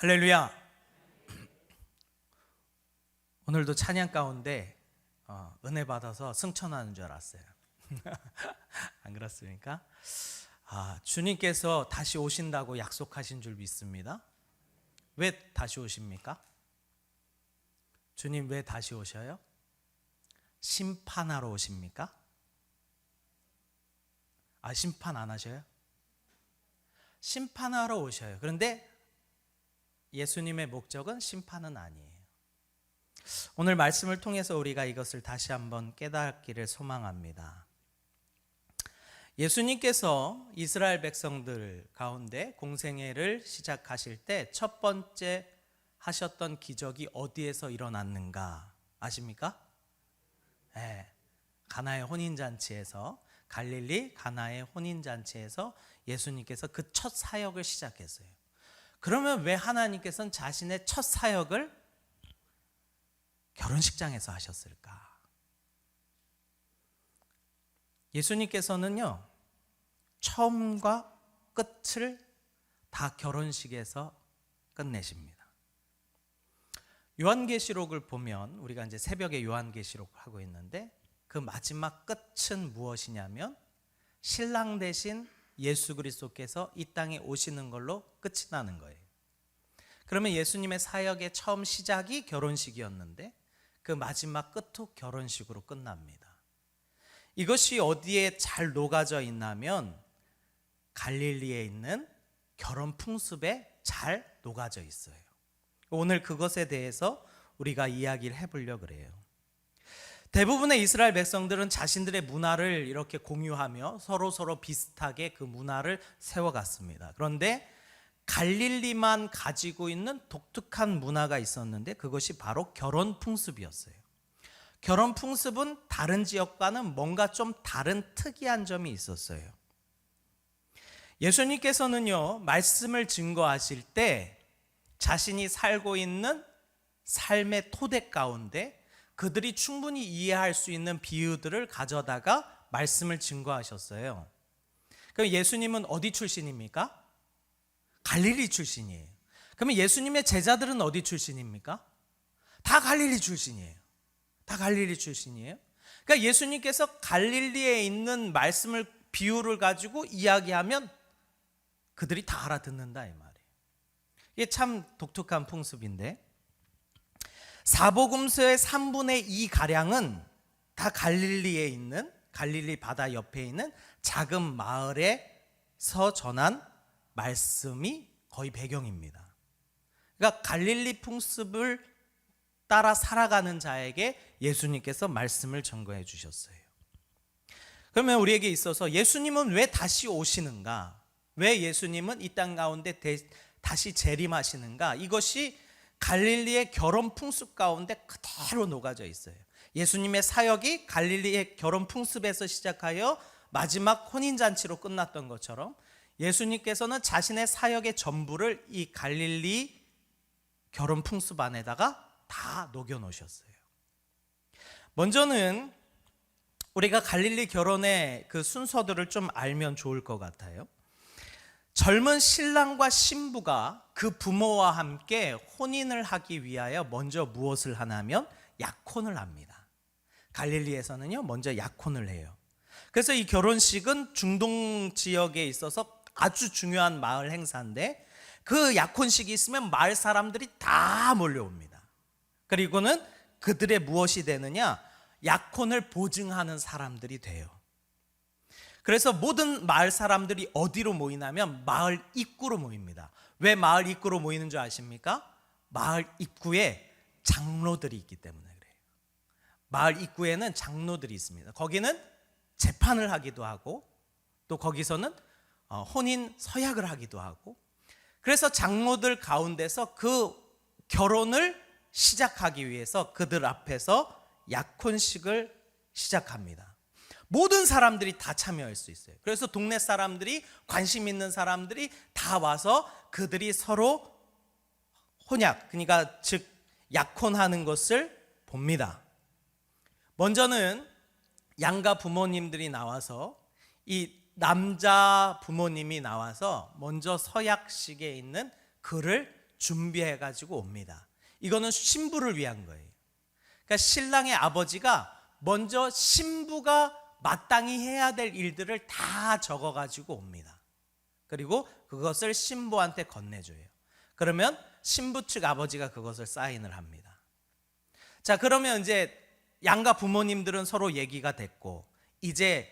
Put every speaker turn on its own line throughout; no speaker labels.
할렐루야. 오늘도 찬양 가운데 은혜 받아서 승천하는 줄 알았어요. 안 그렇습니까? 주님께서 다시 오신다고 약속하신 줄 믿습니다. 왜 다시 오십니까? 주님 왜 다시 오셔요? 심판하러 오십니까? 심판 안 하셔요? 심판하러 오셔요. 그런데 예수님의 목적은 심판은 아니에요. 오늘 말씀을 통해서 우리가 이것을 다시 한번 깨닫기를 소망합니다. 예수님께서 이스라엘 백성들 가운데 공생애를 시작하실 때 첫 번째 하셨던 기적이 어디에서 일어났는가 아십니까? 네, 가나의 혼인잔치에서, 갈릴리 가나의 혼인잔치에서 예수님께서 그 첫 사역을 시작했어요. 그러면 왜 하나님께서는 자신의 첫 사역을 결혼식장에서 하셨을까? 예수님께서는요, 처음과 끝을 다 결혼식에서 끝내십니다. 요한계시록을 보면, 우리가 이제 새벽에 요한계시록을 하고 있는데, 그 마지막 끝은 무엇이냐면 신랑 대신 예수 그리스도께서 이 땅에 오시는 걸로 끝이 나는 거예요. 그러면 예수님의 사역의 처음 시작이 결혼식이었는데 그 마지막 끝도 결혼식으로 끝납니다. 이것이 어디에 잘 녹아져 있냐면 갈릴리에 있는 결혼 풍습에 잘 녹아져 있어요. 오늘 그것에 대해서 우리가 이야기를 해보려고 그래요. 대부분의 이스라엘 백성들은 자신들의 문화를 이렇게 공유하며 서로 비슷하게 그 문화를 세워갔습니다. 그런데 갈릴리만 가지고 있는 독특한 문화가 있었는데 그것이 바로 결혼 풍습이었어요. 결혼 풍습은 다른 지역과는 뭔가 좀 다른 특이한 점이 있었어요. 예수님께서는요, 말씀을 증거하실 때 자신이 살고 있는 삶의 토대 가운데 그들이 충분히 이해할 수 있는 비유들을 가져다가 말씀을 증거하셨어요. 그럼 예수님은 어디 출신입니까? 갈릴리 출신이에요. 그러면 예수님의 제자들은 어디 출신입니까? 다 갈릴리 출신이에요. 다 갈릴리 출신이에요. 그러니까 예수님께서 갈릴리에 있는 말씀을, 비유를 가지고 이야기하면 그들이 다 알아듣는다 이 말이에요. 이게 참 독특한 풍습인데, 사복음서의 3분의 2 가량은 다 갈릴리에 있는, 갈릴리 바다 옆에 있는 작은 마을에서 전한 말씀이 거의 배경입니다. 그러니까 갈릴리 풍습을 따라 살아가는 자에게 예수님께서 말씀을 전거해 주셨어요. 그러면 우리에게 있어서 예수님은 왜 다시 오시는가? 왜 예수님은 이 땅 가운데 다시 재림하시는가? 이것이 갈릴리의 결혼 풍습 가운데 그대로 녹아져 있어요. 예수님의 사역이 갈릴리의 결혼 풍습에서 시작하여 마지막 혼인잔치로 끝났던 것처럼 예수님께서는 자신의 사역의 전부를 이 갈릴리 결혼 풍습 안에다가 다 녹여 놓으셨어요. 먼저는 우리가 갈릴리 결혼의 그 순서들을 좀 알면 좋을 것 같아요. 젊은 신랑과 신부가 그 부모와 함께 혼인을 하기 위하여 먼저 무엇을 하냐면 약혼을 합니다. 갈릴리에서는요, 먼저 약혼을 해요. 그래서 이 결혼식은 중동 지역에 있어서 아주 중요한 마을 행사인데 그 약혼식이 있으면 마을 사람들이 다 몰려옵니다. 그리고는 그들의 무엇이 되느냐? 약혼을 보증하는 사람들이 돼요. 그래서 모든 마을 사람들이 어디로 모이냐면 마을 입구로 모입니다. 왜 마을 입구로 모이는 줄 아십니까? 마을 입구에 장로들이 있기 때문에 그래요. 마을 입구에는 장로들이 있습니다. 거기는 재판을 하기도 하고 또 거기서는 혼인 서약을 하기도 하고, 그래서 장로들 가운데서 그 결혼을 시작하기 위해서 그들 앞에서 약혼식을 시작합니다. 모든 사람들이 다 참여할 수 있어요. 그래서 동네 사람들이, 관심 있는 사람들이 다 와서 그들이 서로 혼약, 그러니까 즉 약혼하는 것을 봅니다. 먼저는 양가 부모님들이 나와서, 이 남자 부모님이 나와서 먼저 서약식에 있는 글을 준비해 가지고 옵니다. 이거는 신부를 위한 거예요. 그러니까 신랑의 아버지가 먼저 신부가 마땅히 해야 될 일들을 다 적어 가지고 옵니다. 그리고 그것을 신부한테 건네줘요. 그러면 신부 측 아버지가 그것을 사인을 합니다. 자, 그러면 이제 양가 부모님들은 서로 얘기가 됐고, 이제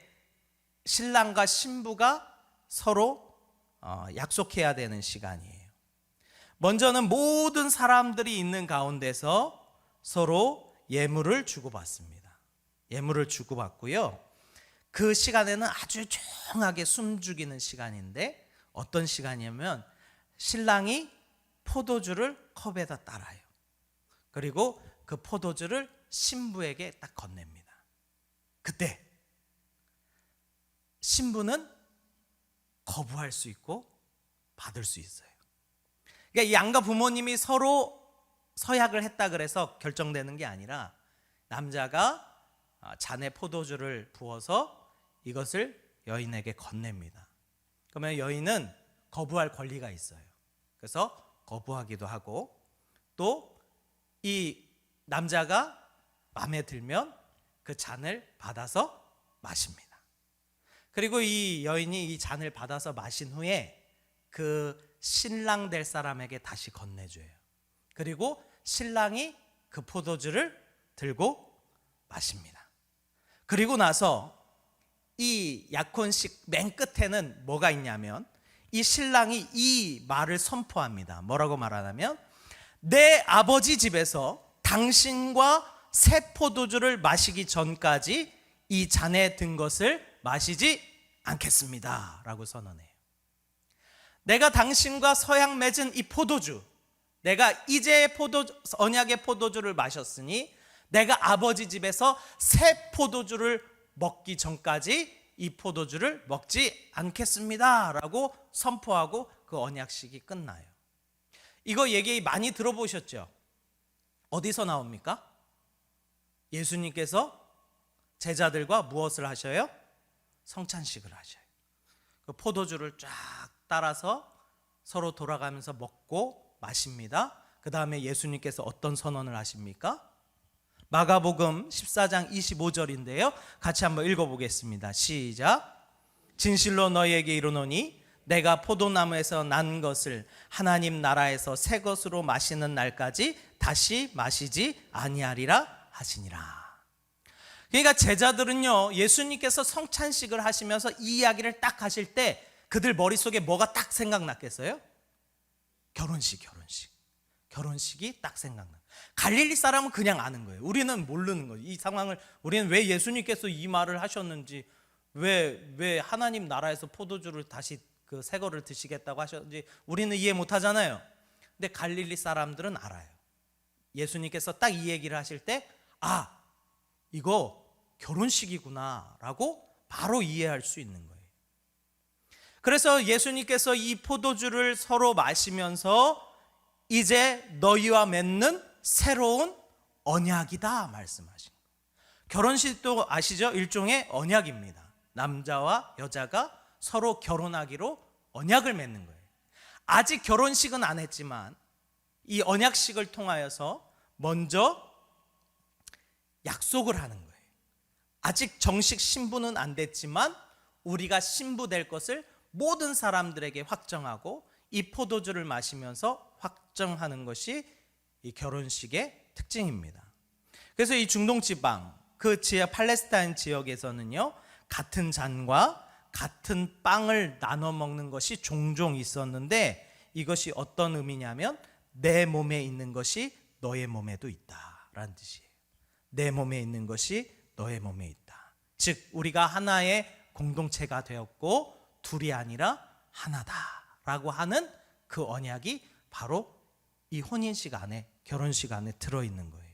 신랑과 신부가 서로 약속해야 되는 시간이에요. 먼저는 모든 사람들이 있는 가운데서 서로 예물을 주고받습니다. 예물을 주고받고요. 그 시간에는 아주 조용하게 숨죽이는 시간인데, 어떤 시간이냐면 신랑이 포도주를 컵에다 따라요. 그리고 그 포도주를 신부에게 딱 건넵니다. 그때 신부는 거부할 수 있고 받을 수 있어요. 그러니까 이 양가 부모님이 서로 서약을 했다 그래서 결정되는 게 아니라, 남자가 잔에 포도주를 부어서 이것을 여인에게 건넵니다. 그러면 여인은 거부할 권리가 있어요. 그래서 거부하기도 하고, 또 이 남자가 마음에 들면 그 잔을 받아서 마십니다. 그리고 이 여인이 이 잔을 받아서 마신 후에 그 신랑 될 사람에게 다시 건네줘요. 그리고 신랑이 그 포도주를 들고 마십니다. 그리고 나서 이 약혼식 맨 끝에는 뭐가 있냐면, 이 신랑이 이 말을 선포합니다. 뭐라고 말하냐면, 내 아버지 집에서 당신과 새 포도주를 마시기 전까지 이 잔에 든 것을 마시지 않겠습니다 라고 선언해요. 내가 당신과 서약 맺은 이 포도주, 내가 이제 언약의 포도주를 마셨으니 내가 아버지 집에서 새 포도주를 먹기 전까지 이 포도주를 먹지 않겠습니다 라고 선포하고 그 언약식이 끝나요. 이거 얘기 많이 들어보셨죠? 어디서 나옵니까? 예수님께서 제자들과 무엇을 하셔요? 성찬식을 하셔요. 그 포도주를 쫙 따라서 서로 돌아가면서 먹고 마십니다. 그 다음에 예수님께서 어떤 선언을 하십니까? 마가복음 14장 25절인데요. 같이 한번 읽어보겠습니다. 시작. 진실로 너희에게 이르노니 내가 포도나무에서 난 것을 하나님 나라에서 새 것으로 마시는 날까지 다시 마시지 아니하리라 하시니라. 그러니까 제자들은요, 예수님께서 성찬식을 하시면서 이 이야기를 딱 하실 때 그들 머릿속에 뭐가 딱 생각났겠어요? 결혼식이 딱 생각나. 갈릴리 사람은 그냥 아는 거예요. 우리는 모르는 거예요. 이 상황을 우리는 왜 예수님께서 이 말을 하셨는지, 왜 하나님 나라에서 포도주를 다시 그 새 거를 드시겠다고 하셨는지 우리는 이해 못 하잖아요. 근데 갈릴리 사람들은 알아요. 예수님께서 딱 이 얘기를 하실 때, 아, 이거 결혼식이구나 라고 바로 이해할 수 있는 거예요. 그래서 예수님께서 이 포도주를 서로 마시면서 이제 너희와 맺는 새로운 언약이다 말씀하신 거예요. 결혼식도 아시죠? 일종의 언약입니다. 남자와 여자가 서로 결혼하기로 언약을 맺는 거예요. 아직 결혼식은 안 했지만 이 언약식을 통하여서 먼저 약속을 하는 거예요. 아직 정식 신부는 안 됐지만 우리가 신부 될 것을 모든 사람들에게 확정하고 이 포도주를 마시면서 확정하는 것이 이 결혼식의 특징입니다. 그래서 이 중동 지방, 그 지역 팔레스타인 지역에서는요, 같은 잔과 같은 빵을 나눠 먹는 것이 종종 있었는데, 이것이 어떤 의미냐면 내 몸에 있는 것이 너의 몸에도 있다라는 뜻이에요. 내 몸에 있는 것이 너의 몸에 있다. 즉 우리가 하나의 공동체가 되었고 둘이 아니라 하나다라고 하는 그 언약이 바로 이 혼인식 안에, 결혼식 안에 들어있는 거예요.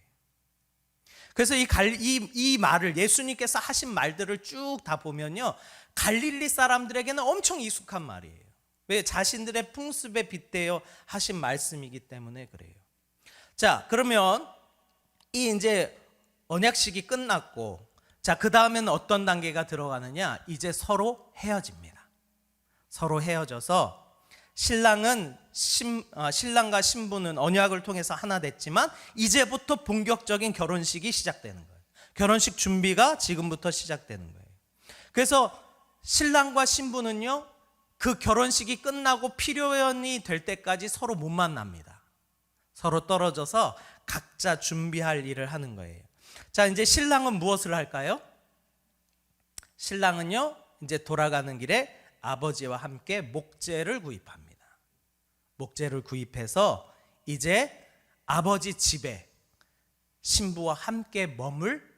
그래서 이 말을, 예수님께서 하신 말들을 쭉 다 보면요, 갈릴리 사람들에게는 엄청 익숙한 말이에요. 왜? 자신들의 풍습에 빗대어 하신 말씀이기 때문에 그래요. 자, 그러면 이 이제 언약식이 끝났고, 자, 그 다음에는 어떤 단계가 들어가느냐? 이제 서로 헤어집니다. 서로 헤어져서 신랑과 신부는 언약을 통해서 하나 됐지만 이제부터 본격적인 결혼식이 시작되는 거예요. 결혼식 준비가 지금부터 시작되는 거예요. 그래서 신랑과 신부는요, 그 결혼식이 끝나고 필요연이 될 때까지 서로 못 만납니다. 서로 떨어져서 각자 준비할 일을 하는 거예요. 자, 이제 신랑은 무엇을 할까요? 신랑은요, 이제 돌아가는 길에 아버지와 함께 목재를 구입합니다. 목재를 구입해서 이제 아버지 집에 신부와 함께 머물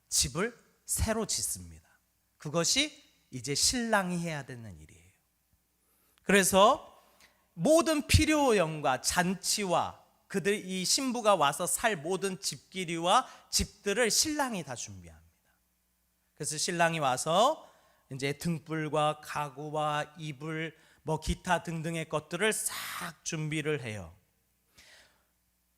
집을 새로 짓습니다. 그것이 이제 신랑이 해야 되는 일이에요. 그래서 모든 필요형과 잔치와 이 신부가 와서 살 모든 집기류와 집들을 신랑이 다 준비합니다. 그래서 신랑이 와서 이제 등불과 가구와 이불, 기타 등등의 것들을 싹 준비를 해요.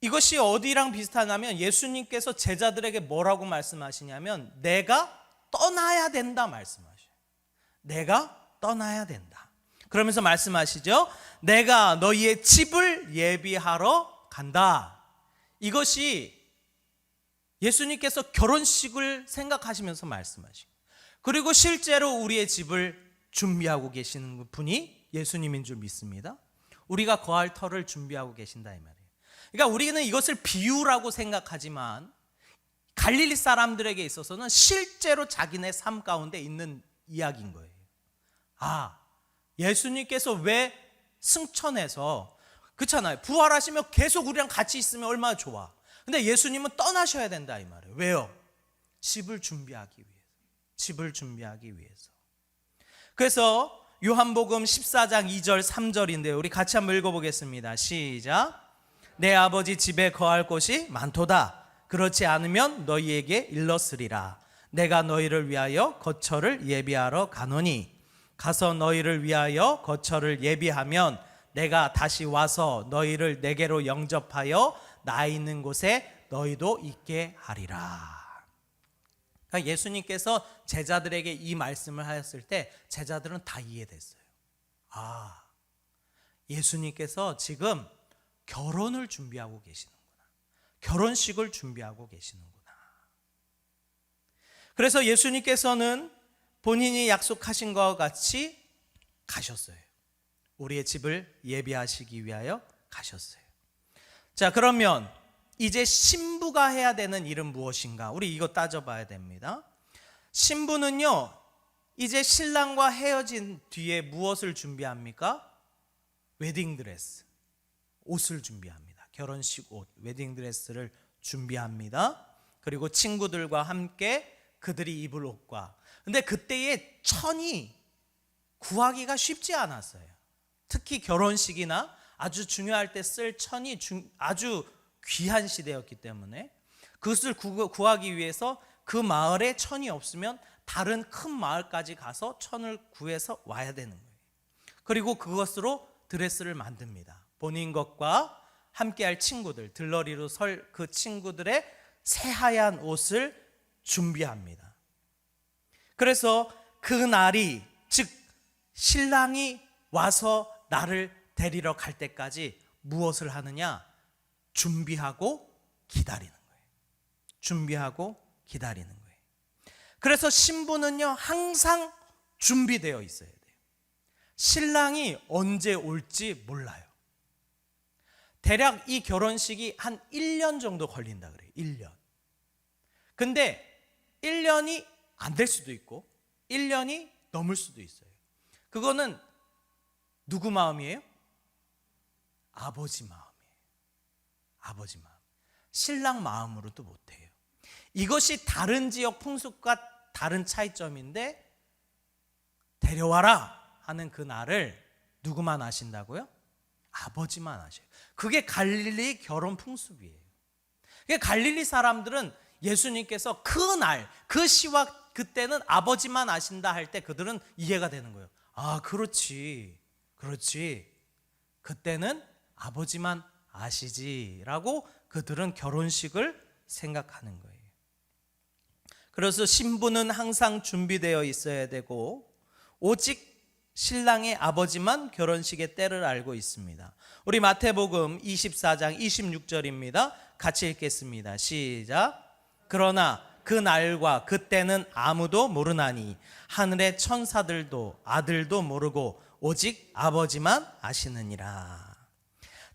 이것이 어디랑 비슷하냐면 예수님께서 제자들에게 뭐라고 말씀하시냐면 내가 떠나야 된다 말씀하셔요. 내가 떠나야 된다. 그러면서 말씀하시죠. 내가 너희의 집을 예비하러 간다. 이것이 예수님께서 결혼식을 생각하시면서 말씀하시고, 그리고 실제로 우리의 집을 준비하고 계시는 분이 예수님인 줄 믿습니다. 우리가 거할 터를 준비하고 계신다 이 말이에요. 그러니까 우리는 이것을 비유라고 생각하지만 갈릴리 사람들에게 있어서는 실제로 자기네 삶 가운데 있는 이야기인 거예요. 예수님께서 왜 승천해서, 그렇잖아요, 부활하시면 계속 우리랑 같이 있으면 얼마나 좋아. 근데 예수님은 떠나셔야 된다 이 말이에요. 왜요? 집을 준비하기 위해서. 집을 준비하기 위해서. 그래서 요한복음 14장 2절 3절인데요. 우리 같이 한번 읽어보겠습니다. 시작. 내 아버지 집에 거할 곳이 많도다. 그렇지 않으면 너희에게 일렀으리라. 내가 너희를 위하여 거처를 예비하러 가노니 가서 너희를 위하여 거처를 예비하면 내가 다시 와서 너희를 내게로 영접하여 나 있는 곳에 너희도 있게 하리라. 그러니까 예수님께서 제자들에게 이 말씀을 하셨을 때 제자들은 다 이해됐어요. 예수님께서 지금 결혼을 준비하고 계시는구나. 결혼식을 준비하고 계시는구나. 그래서 예수님께서는 본인이 약속하신 것과 같이 가셨어요. 우리의 집을 예비하시기 위하여 가셨어요. 자, 그러면 이제 신부가 해야 되는 일은 무엇인가? 우리 이거 따져봐야 됩니다. 신부는요, 이제 신랑과 헤어진 뒤에 무엇을 준비합니까? 웨딩드레스, 옷을 준비합니다. 결혼식 옷, 웨딩드레스를 준비합니다. 그리고 친구들과 함께 그들이 입을 옷과, 근데 그때의 천이 구하기가 쉽지 않았어요. 특히 결혼식이나 아주 중요할 때 쓸 천이 아주 귀한 시대였기 때문에 그것을 구하기 위해서 그 마을에 천이 없으면 다른 큰 마을까지 가서 천을 구해서 와야 되는 거예요. 그리고 그것으로 드레스를 만듭니다. 본인 것과 함께할 친구들, 들러리로 설 그 친구들의 새하얀 옷을 준비합니다. 그래서 그 날이, 즉 신랑이 와서 나를 데리러 갈 때까지 무엇을 하느냐? 준비하고 기다리는 거예요. 준비하고 기다리는 거예요. 그래서 신부는요, 항상 준비되어 있어야 돼요. 신랑이 언제 올지 몰라요. 대략 이 결혼식이 한 1년 정도 걸린다 그래요. 1년. 근데 1년이 안 될 수도 있고 1년이 넘을 수도 있어요. 그거는 누구 마음이에요? 아버지 마음이에요. 아버지 마음. 신랑 마음으로도 못해요. 이것이 다른 지역 풍습과 다른 차이점인데, 데려와라 하는 그 날을 누구만 아신다고요? 아버지만 아셔요. 그게 갈릴리 결혼 풍습이에요. 갈릴리 사람들은 예수님께서 그 날, 그 시와 그때는 아버지만 아신다 할 때 그들은 이해가 되는 거예요. 그렇지. 그때는 아버지만 아시지라고 그들은 결혼식을 생각하는 거예요. 그래서 신부는 항상 준비되어 있어야 되고, 오직 신랑의 아버지만 결혼식의 때를 알고 있습니다. 우리 마태복음 24장 26절입니다. 같이 읽겠습니다. 시작. 그러나 그 날과 그 때는 아무도 모르나니 하늘의 천사들도 아들도 모르고 오직 아버지만 아시느니라.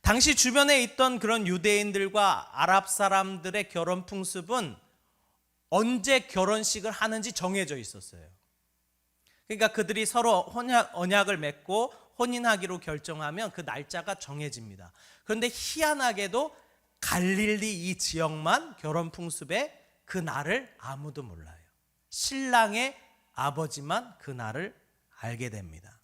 당시 주변에 있던 그런 유대인들과 아랍 사람들의 결혼 풍습은 언제 결혼식을 하는지 정해져 있었어요. 그러니까 그들이 서로 언약을 맺고 혼인하기로 결정하면 그 날짜가 정해집니다. 그런데 희한하게도 갈릴리 이 지역만 결혼 풍습에 그 날을 아무도 몰라요. 신랑의 아버지만 그 날을 알게 됩니다.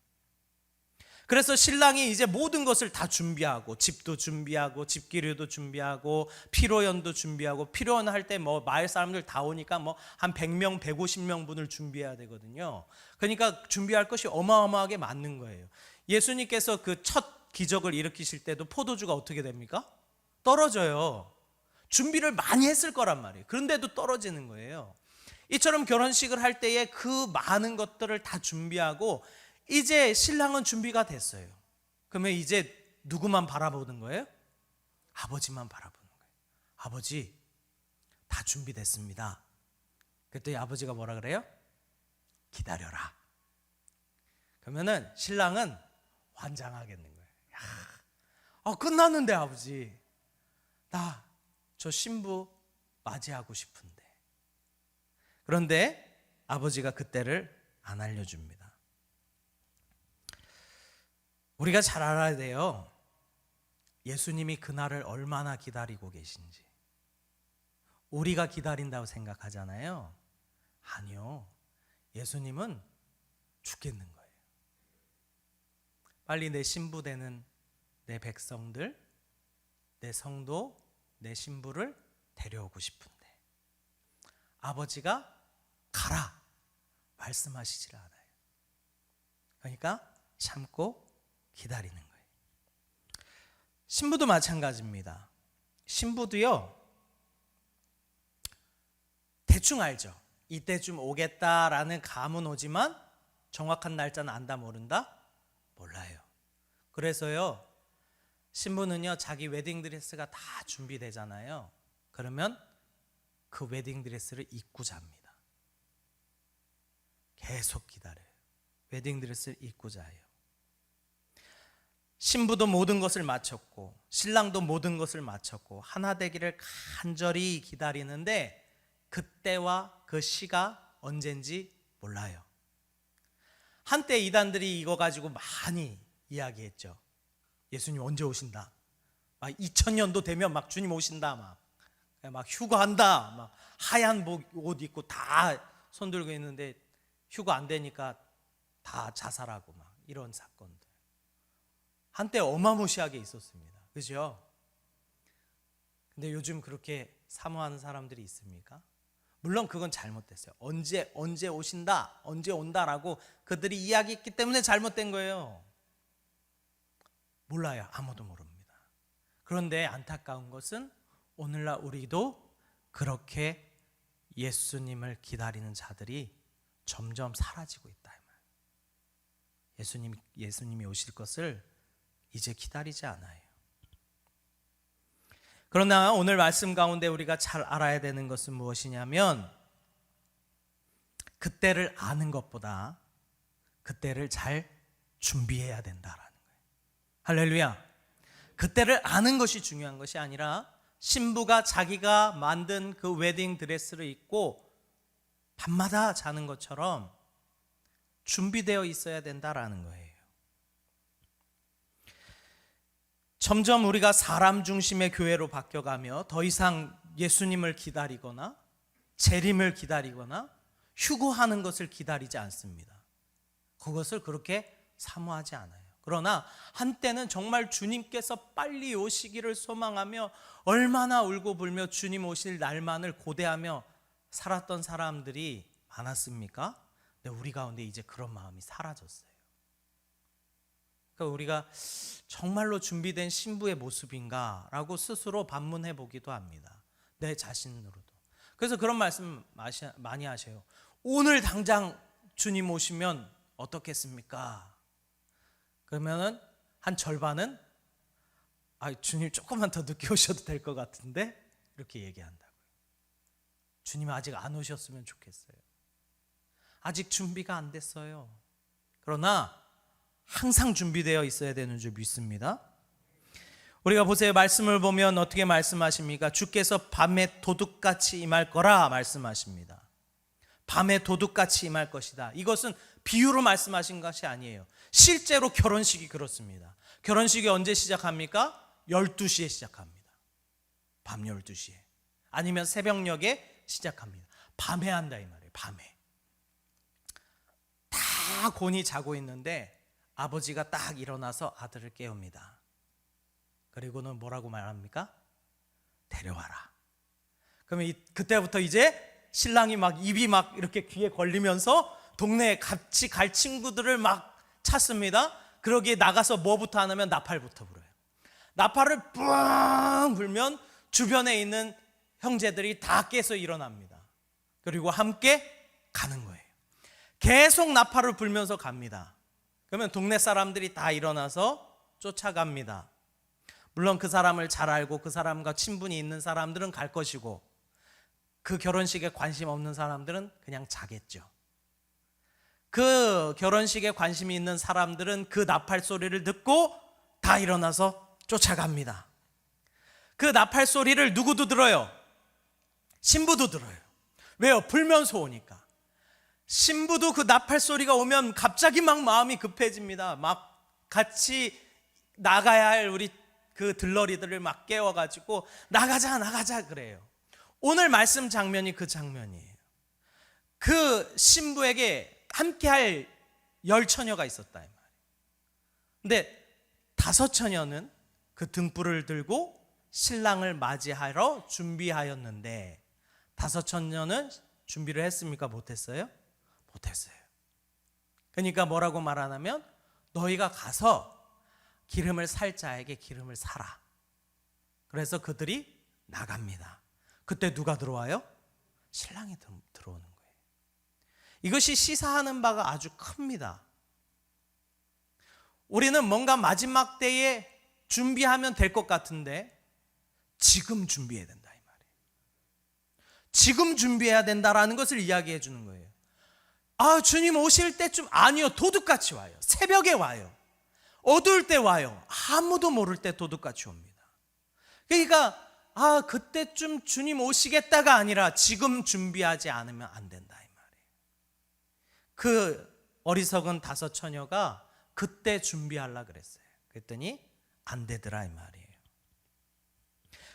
그래서 신랑이 이제 모든 것을 다 준비하고, 집도 준비하고, 집기류도 준비하고, 피로연도 준비하고, 피로연 할 때 뭐 마을 사람들 다 오니까 뭐 한 100명, 150명 분을 준비해야 되거든요. 그러니까 준비할 것이 어마어마하게 많은 거예요. 예수님께서 그 첫 기적을 일으키실 때도 포도주가 어떻게 됩니까? 떨어져요. 준비를 많이 했을 거란 말이에요. 그런데도 떨어지는 거예요. 이처럼 결혼식을 할 때에 그 많은 것들을 다 준비하고 이제 신랑은 준비가 됐어요. 그러면 이제 누구만 바라보는 거예요? 아버지만 바라보는 거예요. 아버지, 다 준비됐습니다. 그랬더니 아버지가 뭐라 그래요? 기다려라. 그러면은 신랑은 환장하겠는 거예요. 끝났는데 아버지, 나 저 신부 맞이하고 싶은데. 그런데 아버지가 그때를 안 알려줍니다. 우리가 잘 알아야 돼요. 예수님이 그날을 얼마나 기다리고 계신지. 우리가 기다린다고 생각하잖아요. 아니요. 예수님은 죽겠는 거예요. 빨리 내 신부 되는 내 백성들, 내 성도, 내 신부를 데려오고 싶은데 아버지가 가라 말씀하시질 않아요. 그러니까 참고 기다리는 거예요. 신부도 마찬가지입니다. 신부도요, 대충 알죠. 이때쯤 오겠다라는 감은 오지만 정확한 날짜는 안다 모른다? 몰라요. 그래서요, 신부는요 자기 웨딩드레스가 다 준비되잖아요. 그러면 그 웨딩드레스를 입고 잡니다. 계속 기다려요. 웨딩드레스를 입고 자요. 신부도 모든 것을 마쳤고 신랑도 모든 것을 마쳤고 하나 되기를 간절히 기다리는데 그때와 그 시가 언젠지 몰라요. 한때 이단들이 이거 가지고 많이 이야기했죠. 예수님 언제 오신다? 막 2000년도 되면 막 주님 오신다, 막 휴거한다, 막 하얀 옷 입고 다 손 들고 있는데 휴거 안 되니까 다 자살하고 막 이런 사건들 한때 어마무시하게 있었습니다. 그죠? 근데 요즘 그렇게 사모하는 사람들이 있습니까? 물론 그건 잘못됐어요. 언제 오신다, 언제 온다라고 그들이 이야기했기 때문에 잘못된 거예요. 몰라요. 아무도 모릅니다. 그런데 안타까운 것은 오늘날 우리도 그렇게 예수님을 기다리는 자들이 점점 사라지고 있다. 예수님이 오실 것을 이제 기다리지 않아요. 그러나 오늘 말씀 가운데 우리가 잘 알아야 되는 것은 무엇이냐면 그때를 아는 것보다 그때를 잘 준비해야 된다라는 거예요. 할렐루야. 그때를 아는 것이 중요한 것이 아니라 신부가 자기가 만든 그 웨딩 드레스를 입고 밤마다 자는 것처럼 준비되어 있어야 된다라는 거예요. 점점 우리가 사람 중심의 교회로 바뀌어가며 더 이상 예수님을 기다리거나 재림을 기다리거나 휴거하는 것을 기다리지 않습니다. 그것을 그렇게 사모하지 않아요. 그러나 한때는 정말 주님께서 빨리 오시기를 소망하며 얼마나 울고 불며 주님 오실 날만을 고대하며 살았던 사람들이 많았습니까? 근데 우리 가운데 이제 그런 마음이 사라졌어요. 그러니까 우리가 정말로 준비된 신부의 모습인가라고 스스로 반문해 보기도 합니다. 내 자신으로도. 그래서 그런 말씀 많이 하셔요. 오늘 당장 주님 오시면 어떻겠습니까? 그러면은 한 절반은 주님 조금만 더 늦게 오셔도 될 것 같은데 이렇게 얘기한다고요. 주님 아직 안 오셨으면 좋겠어요. 아직 준비가 안 됐어요. 그러나 항상 준비되어 있어야 되는 줄 믿습니다. 우리가 보세요. 말씀을 보면 어떻게 말씀하십니까? 주께서 밤에 도둑같이 임할 거라 말씀하십니다. 밤에 도둑같이 임할 것이다. 이것은 비유로 말씀하신 것이 아니에요. 실제로 결혼식이 그렇습니다. 결혼식이 언제 시작합니까? 12시에 시작합니다. 밤 12시에. 아니면 새벽녘에 시작합니다. 밤에 한다 이 말이에요. 밤에. 다 곤히 자고 있는데 아버지가 딱 일어나서 아들을 깨웁니다. 그리고는 뭐라고 말합니까? 데려와라. 그러면 그때부터 이제 신랑이 막 입이 막 이렇게 귀에 걸리면서 동네에 같이 갈 친구들을 막 찾습니다. 그러기에 나가서 뭐부터 하냐면 나팔부터 불어요. 나팔을 뿡 불면 주변에 있는 형제들이 다 깨서 일어납니다. 그리고 함께 가는 거예요. 계속 나팔을 불면서 갑니다. 그러면 동네 사람들이 다 일어나서 쫓아갑니다. 물론 그 사람을 잘 알고 그 사람과 친분이 있는 사람들은 갈 것이고 그 결혼식에 관심 없는 사람들은 그냥 자겠죠. 그 결혼식에 관심이 있는 사람들은 그 나팔 소리를 듣고 다 일어나서 쫓아갑니다. 그 나팔 소리를 누구도 들어요? 신부도 들어요. 왜요? 불면서 오니까. 신부도 그 나팔 소리가 오면 갑자기 막 마음이 급해집니다. 막 같이 나가야 할 우리 그 들러리들을 막 깨워가지고 나가자 그래요. 오늘 말씀 장면이 그 장면이에요. 그 신부에게 함께할 10처녀가 있었다 이 말이에요. 근데 5처녀는 그 등불을 들고 신랑을 맞이하러 준비하였는데 5처녀는 준비를 했습니까? 못했어요? 못했어요. 그러니까 뭐라고 말하냐면 너희가 가서 기름을 살 자에게 기름을 사라. 그래서 그들이 나갑니다. 그때 누가 들어와요? 신랑이 들어오는 거예요. 이것이 시사하는 바가 아주 큽니다. 우리는 뭔가 마지막 때에 준비하면 될 것 같은데 지금 준비해야 된다 이 말이에요. 지금 준비해야 된다라는 것을 이야기해 주는 거예요. 주님 오실 때쯤 아니요. 도둑같이 와요. 새벽에 와요. 어두울 때 와요. 아무도 모를 때 도둑같이 옵니다. 그러니까 그때쯤 주님 오시겠다가 아니라 지금 준비하지 않으면 안 된다 이 말이에요. 그 어리석은 5처녀가 그때 준비하려고 그랬어요. 그랬더니 안 되더라 이 말이에요.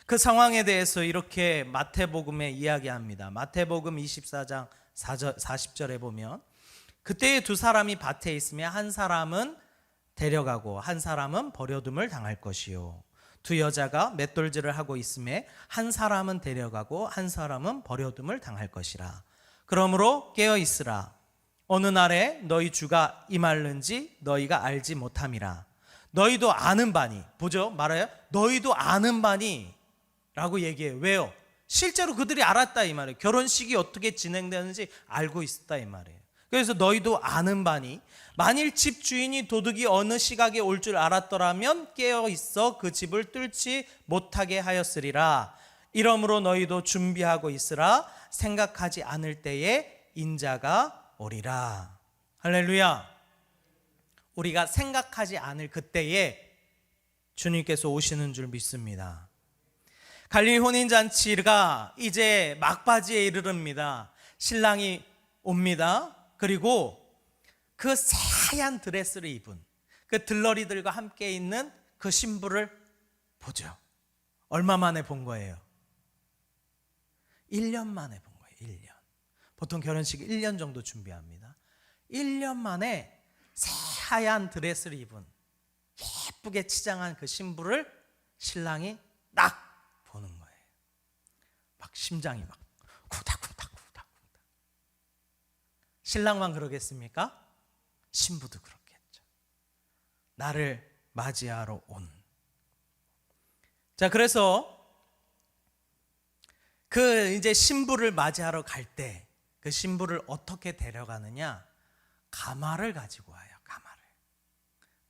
그 상황에 대해서 이렇게 마태복음에 이야기합니다. 마태복음 24장 40절에 보면 그때에 2사람이 밭에 있으며 한 사람은 데려가고 한 사람은 버려둠을 당할 것이요. 2 여자가 맷돌질을 하고 있음에 한 사람은 데려가고 한 사람은 버려둠을 당할 것이라. 그러므로 깨어 있으라. 어느 날에 너희 주가 임할는지 너희가 알지 못함이라. 너희도 아는 바니. 보죠? 말해요. 너희도 아는 바니 라고 얘기해요. 왜요? 실제로 그들이 알았다 이 말이에요. 결혼식이 어떻게 진행되는지 알고 있었다 이 말이에요. 그래서 너희도 아는 바니 만일 집 주인이 도둑이 어느 시각에 올 줄 알았더라면 깨어 있어 그 집을 뚫지 못하게 하였으리라. 이러므로 너희도 준비하고 있으라. 생각하지 않을 때에 인자가 오리라. 할렐루야. 우리가 생각하지 않을 그때에 주님께서 오시는 줄 믿습니다. 갈릴리 혼인잔치가 이제 막바지에 이르릅니다. 신랑이 옵니다. 그리고 그 새하얀 드레스를 입은 그 들러리들과 함께 있는 그 신부를 보죠. 얼마 만에 본 거예요? 1년 만에 본 거예요. 1년. 보통 결혼식 1년 정도 준비합니다. 1년 만에 새하얀 드레스를 입은 예쁘게 치장한 그 신부를 신랑이 딱 보는 거예요. 막 심장이 막 쿵닥쿵닥. 신랑만 그러겠습니까? 신부도 그렇겠죠. 나를 맞이하러 온. 자, 그래서 그 이제 신부를 맞이하러 갈 때 그 신부를 어떻게 데려가느냐? 가마를 가지고 와요. 가마를.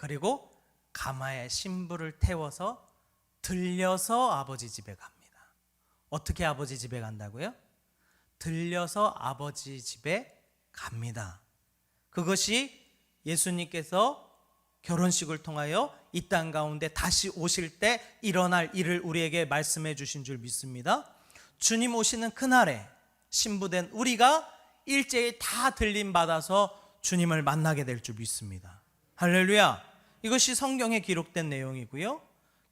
그리고 가마에 신부를 태워서 들려서 아버지 집에 갑니다. 어떻게 아버지 집에 간다고요? 들려서 아버지 집에 갑니다. 그것이 예수님께서 결혼식을 통하여 이 땅 가운데 다시 오실 때 일어날 일을 우리에게 말씀해 주신 줄 믿습니다. 주님 오시는 그날에 신부된 우리가 일제히 다 들림 받아서 주님을 만나게 될 줄 믿습니다. 할렐루야. 이것이 성경에 기록된 내용이고요,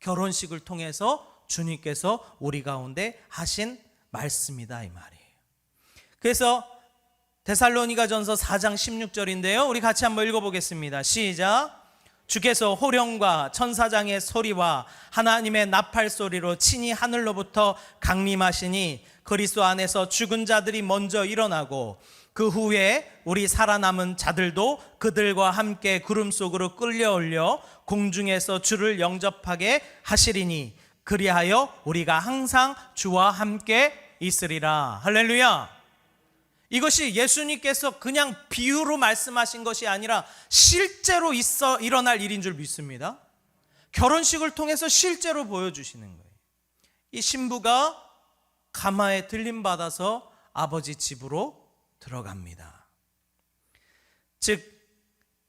결혼식을 통해서 주님께서 우리 가운데 하신 말씀이다 이 말이에요. 그래서 데살로니가전서 4장 16절인데요, 우리 같이 한번 읽어보겠습니다. 시작. 주께서 호령과 천사장의 소리와 하나님의 나팔 소리로 친히 하늘로부터 강림하시니 그리스도 안에서 죽은 자들이 먼저 일어나고 그 후에 우리 살아남은 자들도 그들과 함께 구름 속으로 끌려올려 공중에서 주를 영접하게 하시리니 그리하여 우리가 항상 주와 함께 있으리라. 할렐루야. 이것이 예수님께서 그냥 비유로 말씀하신 것이 아니라 실제로 일어날 일인 줄 믿습니다. 결혼식을 통해서 실제로 보여주시는 거예요. 이 신부가 가마에 들림받아서 아버지 집으로 들어갑니다. 즉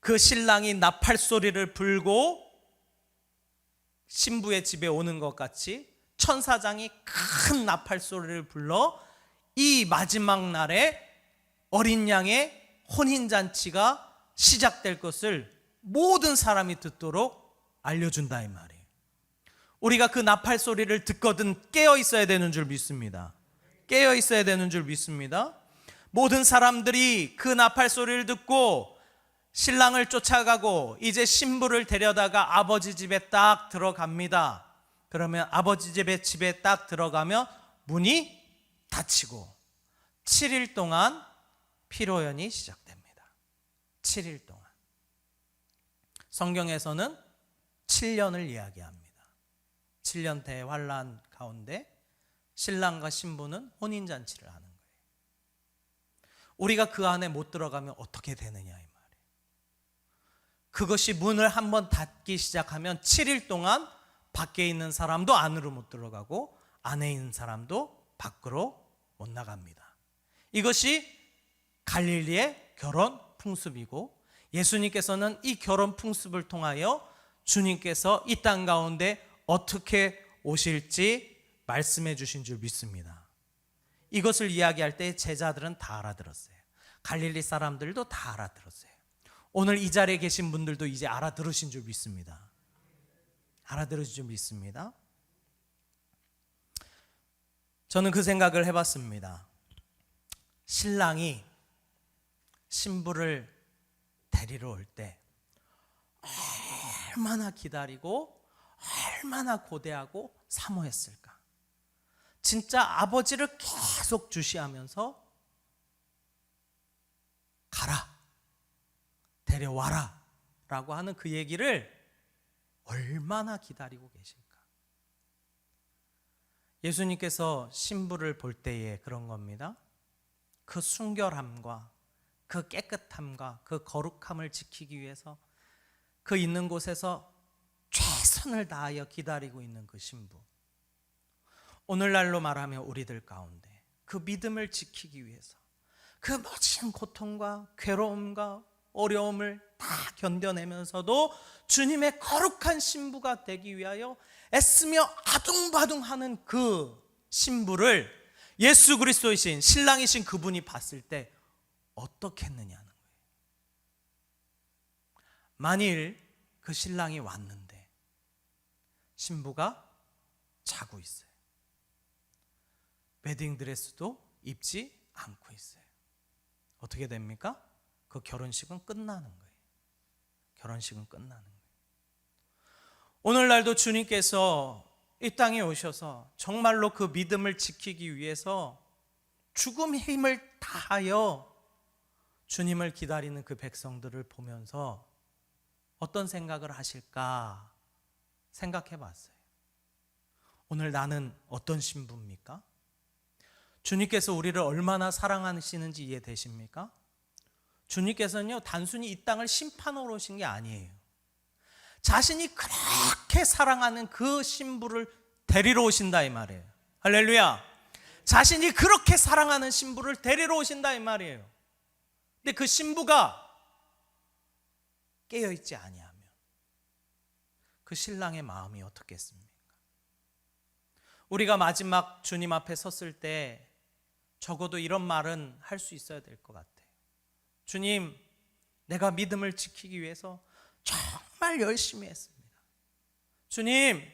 그 신랑이 나팔 소리를 불고 신부의 집에 오는 것 같이 천사장이 큰 나팔 소리를 불러 이 마지막 날에 어린 양의 혼인잔치가 시작될 것을 모든 사람이 듣도록 알려준다 이 말이에요. 우리가 그 나팔 소리를 듣거든 깨어 있어야 되는 줄 믿습니다. 깨어 있어야 되는 줄 믿습니다. 모든 사람들이 그 나팔 소리를 듣고 신랑을 쫓아가고 이제 신부를 데려다가 아버지 집에 딱 들어갑니다. 그러면 아버지 집에 딱 들어가면 문이 닫히고 7일 동안 피로연이 시작됩니다. 7일 동안. 성경에서는 7년을 이야기합니다. 7년 대환란 가운데 신랑과 신부는 혼인잔치를 하는 거예요. 우리가 그 안에 못 들어가면 어떻게 되느냐 이 말이에요. 그것이 문을 한번 닫기 시작하면 7일 동안 밖에 있는 사람도 안으로 못 들어가고 안에 있는 사람도 밖으로 못 나갑니다. 이것이 갈릴리의 결혼 풍습이고 예수님께서는 이 결혼 풍습을 통하여 주님께서 이 땅 가운데 어떻게 오실지 말씀해 주신 줄 믿습니다. 이것을 이야기할 때 제자들은 다 알아들었어요. 갈릴리 사람들도 다 알아들었어요. 오늘 이 자리에 계신 분들도 이제 알아들으신 줄 믿습니다. 알아들으신 줄 믿습니다. 저는 그 생각을 해봤습니다. 신랑이 신부를 데리러 올 때 얼마나 기다리고 얼마나 고대하고 사모했을까. 진짜 아버지를 계속 주시하면서 가라, 데려와라 라고 하는 그 얘기를 얼마나 기다리고 계실까. 예수님께서 신부를 볼 때에 그런 겁니다. 그 순결함과 그 깨끗함과 그 거룩함을 지키기 위해서 그 있는 곳에서 최선을 다하여 기다리고 있는 그 신부. 오늘날로 말하면 우리들 가운데 그 믿음을 지키기 위해서 그 모진 고통과 괴로움과 어려움을 다 견뎌내면서도 주님의 거룩한 신부가 되기 위하여 애쓰며 아둥바둥하는 그 신부를 예수 그리스도이신 신랑이신 그분이 봤을 때 어떻게 했느냐는 거예요. 만일 그 신랑이 왔는데 신부가 자고 있어요. 웨딩드레스도 입지 않고 있어요. 어떻게 됩니까? 그 결혼식은 끝나는 거예요. 결혼식은 끝나는 거예요. 오늘날도 주님께서 이 땅에 오셔서 정말로 그 믿음을 지키기 위해서 죽음의 힘을 다하여 주님을 기다리는 그 백성들을 보면서 어떤 생각을 하실까 생각해 봤어요. 오늘 나는 어떤 신부입니까? 주님께서 우리를 얼마나 사랑하시는지 이해되십니까? 주님께서는요, 단순히 이 땅을 심판하러 오신 게 아니에요. 자신이 그렇게 사랑하는 그 신부를 데리러 오신다 이 말이에요. 할렐루야. 자신이 그렇게 사랑하는 신부를 데리러 오신다 이 말이에요. 근데 그 신부가 깨어있지 아니하면 그 신랑의 마음이 어떻겠습니까? 우리가 마지막 주님 앞에 섰을 때 적어도 이런 말은 할 수 있어야 될 것 같아요. 주님, 내가 믿음을 지키기 위해서 정말 열심히 했습니다. 주님,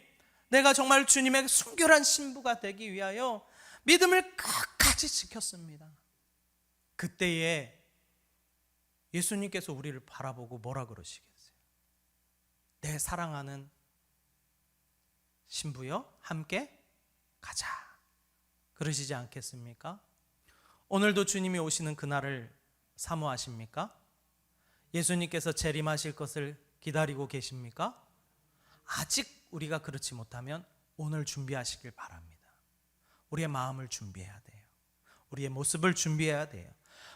내가 정말 주님의 순결한 신부가 되기 위하여 믿음을 끝까지 지켰습니다. 그때에 예수님께서 우리를 바라보고 뭐라 그러시겠어요? 내 사랑하는 신부여, 함께 가자, 그러시지 않겠습니까? 오늘도 주님이 오시는 그날을 사모하십니까? 예수님께서 재림하실 것을 기다리고 계십니까? 아직 우리가 그렇지 못하면 오늘 준비하시길 바랍니다. 우리의 마음을 준비해야 돼요. 우리의 모습을 준비해야 돼요.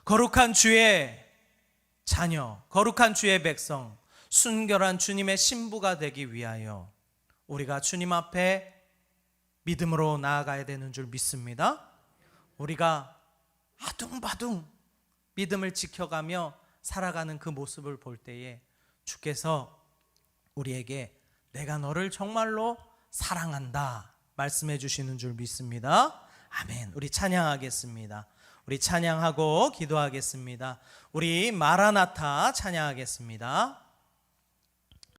거룩한 주의 자녀, 거룩한 주의 백성, 순결한 주님의 신부가 되기 위하여 우리가 주님 앞에 믿음으로 나아가야 되는 줄 믿습니다. 우리가 아둥바둥 믿음을 지켜가며 살아가는 그 모습을 볼 때에 주께서 우리에게 내가 너를 정말로 사랑한다 말씀해 주시는 줄 믿습니다. 아멘. 우리 찬양하겠습니다. 우리 찬양하고 기도하겠습니다. 우리 마라나타 찬양하겠습니다.